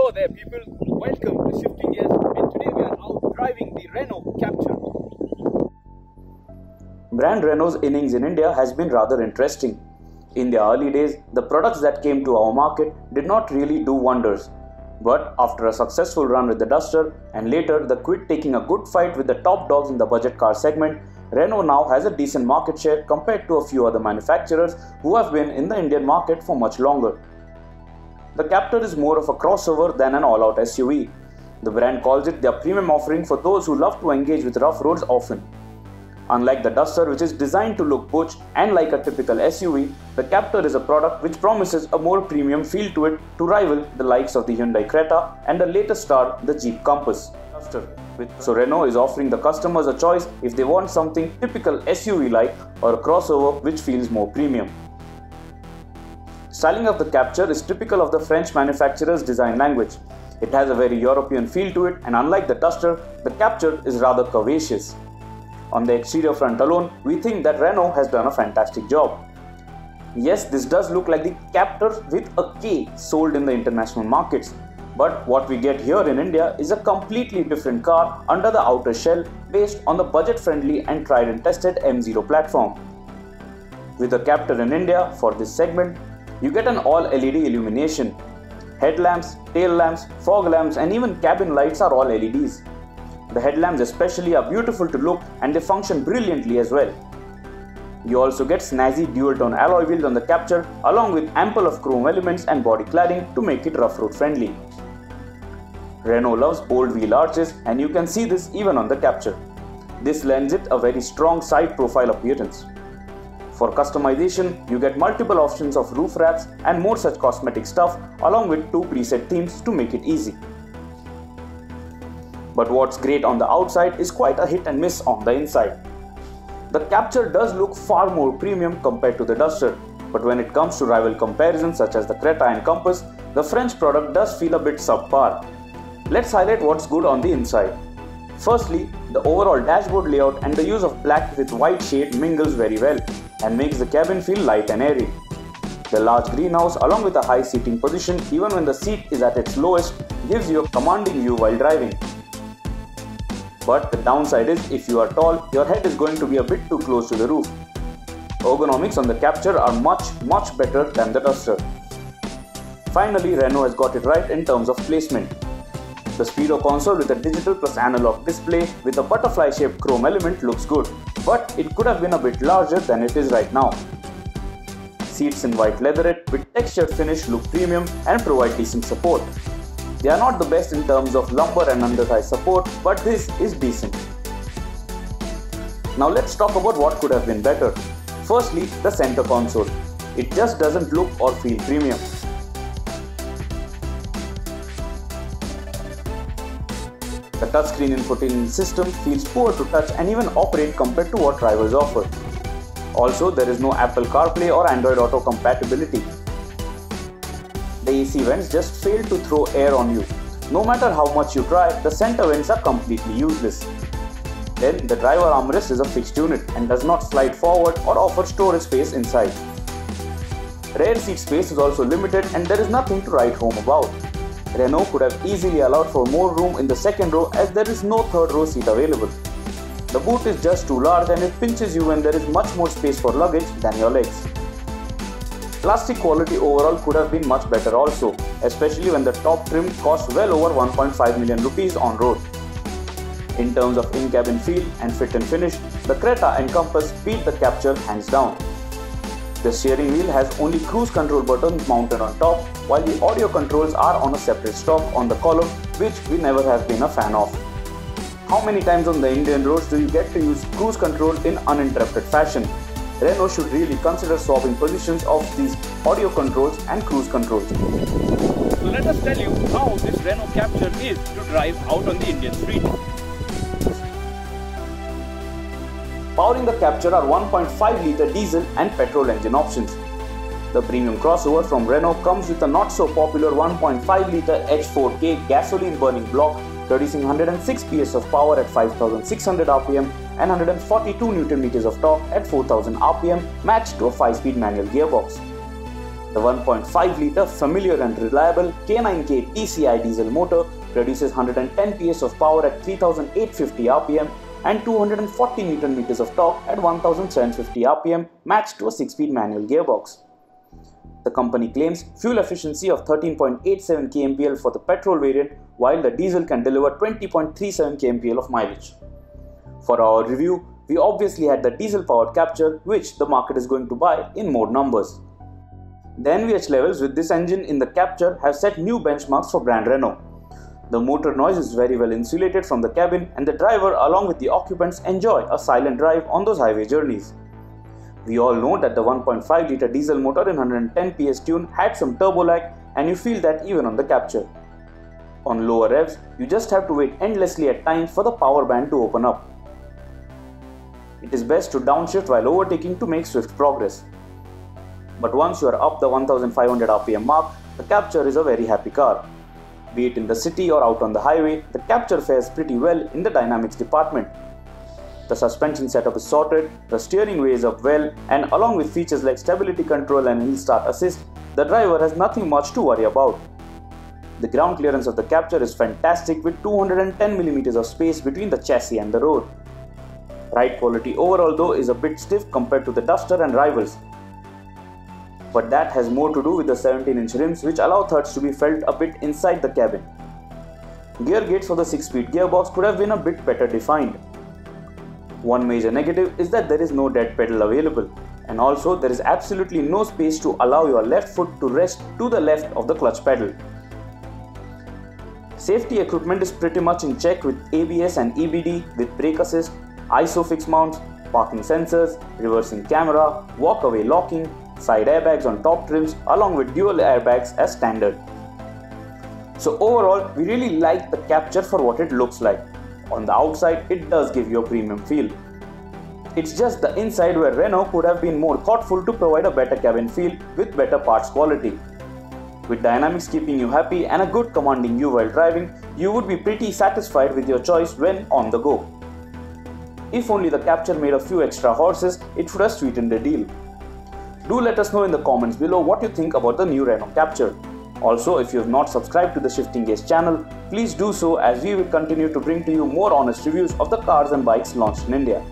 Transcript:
Hello there people, welcome to Shifting Gears, and today we are out driving the Renault Captur. Brand Renault's innings in India has been rather interesting. In the early days, the products that came to our market did not really do wonders. But after a successful run with the Duster and later the Kwid taking a good fight with the top dogs in the budget car segment, Renault now has a decent market share compared to a few other manufacturers who have been in the Indian market for much longer. The Captur is more of a crossover than an all-out SUV. The brand calls it their premium offering for those who love to engage with rough roads often. Unlike the Duster, which is designed to look butch and like a typical SUV, the Captur is a product which promises a more premium feel to it to rival the likes of the Hyundai Creta and the latest star, the Jeep Compass. So Renault is offering the customers a choice if they want something typical SUV-like or a crossover which feels more premium. Styling of the Captur is typical of the French manufacturer's design language. It has a very European feel to it, and unlike the Duster, the Captur is rather curvaceous. On the exterior front alone, we think that Renault has done a fantastic job. Yes, this does look like the Captur with a K sold in the international markets, but what we get here in India is a completely different car under the outer shell based on the budget-friendly and tried and tested M0 platform. With the Captur in India for this segment, you get an all-LED illumination. Headlamps, tail lamps, fog lamps and even cabin lights are all LEDs. The headlamps especially are beautiful to look and they function brilliantly as well. You also get snazzy dual-tone alloy wheels on the Captur along with ample of chrome elements and body cladding to make it rough road friendly. Renault loves bold wheel arches and you can see this even on the Captur. This lends it a very strong side profile appearance. For customization, you get multiple options of roof wraps and more such cosmetic stuff along with 2 preset themes to make it easy. But what's great on the outside is quite a hit and miss on the inside. The Captur does look far more premium compared to the Duster, but when it comes to rival comparisons such as the Creta and Compass, the French product does feel a bit subpar. Let's highlight what's good on the inside. Firstly, the overall dashboard layout and the use of black with white shade mingles very well and makes the cabin feel light and airy. The large greenhouse along with a high seating position even when the seat is at its lowest gives you a commanding view while driving. But the downside is if you are tall, your head is going to be a bit too close to the roof. Ergonomics on the Captur are much better than the Duster. Finally, Renault has got it right in terms of placement. The Speedo console with a digital plus analog display with a butterfly shaped chrome element looks good, but it could have been a bit larger than it is right now. Seats in white leatherette with textured finish look premium and provide decent support. They are not the best in terms of lumbar and under-thigh support, but this is decent. Now let's talk about what could have been better. Firstly, the center console. It just doesn't look or feel premium. The touchscreen infotainment system feels poor to touch and even operate compared to what rivals offer. Also, there is no Apple CarPlay or Android Auto compatibility. The AC vents just fail to throw air on you. No matter how much you try, the center vents are completely useless. Then, the driver armrest is a fixed unit and does not slide forward or offer storage space inside. Rear seat space is also limited and there is nothing to write home about. Renault could have easily allowed for more room in the second row as there is no third row seat available. The boot is just too large and it pinches you when there is much more space for luggage than your legs. Plastic quality overall could have been much better also, especially when the top trim costs well over 1.5 million rupees on road. In terms of in-cabin feel and fit and finish, the Creta and Compass beat the Captur hands down. The steering wheel has only cruise control buttons mounted on top, while the audio controls are on a separate stalk on the column, which we never have been a fan of. How many times on the Indian roads do you get to use cruise control in uninterrupted fashion? Renault should really consider swapping positions of these audio controls and cruise controls. So let us tell you how this Renault Captur is to drive out on the Indian street. Powering the Captur are 1.5-litre diesel and petrol engine options. The premium crossover from Renault comes with a not so popular 1.5-litre H4K gasoline burning block producing 106 PS of power at 5600 rpm and 142 Nm of torque at 4000 rpm matched to a 5-speed manual gearbox. The 1.5-litre familiar and reliable K9K TCI diesel motor produces 110 PS of power at 3850 rpm and 240 Nm of torque at 1750 rpm, matched to a 6-speed manual gearbox. The company claims fuel efficiency of 13.87 kmpl for the petrol variant, while the diesel can deliver 20.37 kmpl of mileage. For our review, we obviously had the diesel-powered Captur, which the market is going to buy in more numbers. The NVH levels with this engine in the Captur have set new benchmarks for brand Renault. The motor noise is very well insulated from the cabin, and the driver along with the occupants enjoy a silent drive on those highway journeys. We all know that the 1.5-litre diesel motor in 110 PS tune had some turbo lag, and you feel that even on the Captur. On lower revs, you just have to wait endlessly at times for the power band to open up. It is best to downshift while overtaking to make swift progress. But once you are up the 1500 rpm mark, the Captur is a very happy car. Be it in the city or out on the highway, the Captur fares pretty well in the dynamics department. The suspension setup is sorted, the steering weighs up well, and along with features like stability control and hill start assist, the driver has nothing much to worry about. The ground clearance of the Captur is fantastic with 210 mm of space between the chassis and the road. Ride quality overall though is a bit stiff compared to the Duster and rivals. But that has more to do with the 17-inch rims, which allow thirds to be felt a bit inside the cabin. Gear gates for the 6-speed gearbox could have been a bit better defined. One major negative is that there is no dead pedal available, and also there is absolutely no space to allow your left foot to rest to the left of the clutch pedal. Safety equipment is pretty much in check with ABS and EBD with brake assist, ISOFIX mounts, parking sensors, reversing camera, walk-away locking, side airbags on top trims along with dual airbags as standard. So overall, we really like the Captur for what it looks like. On the outside, it does give you a premium feel. It's just the inside where Renault could have been more thoughtful to provide a better cabin feel with better parts quality. With dynamics keeping you happy and a good commanding view while driving, you would be pretty satisfied with your choice when on the go. If only the Captur made a few extra horses, it would have sweetened the deal. Do let us know in the comments below what you think about the new Renault Captur. Also, if you have not subscribed to the Shifting Gears channel, please do so, as we will continue to bring to you more honest reviews of the cars and bikes launched in India.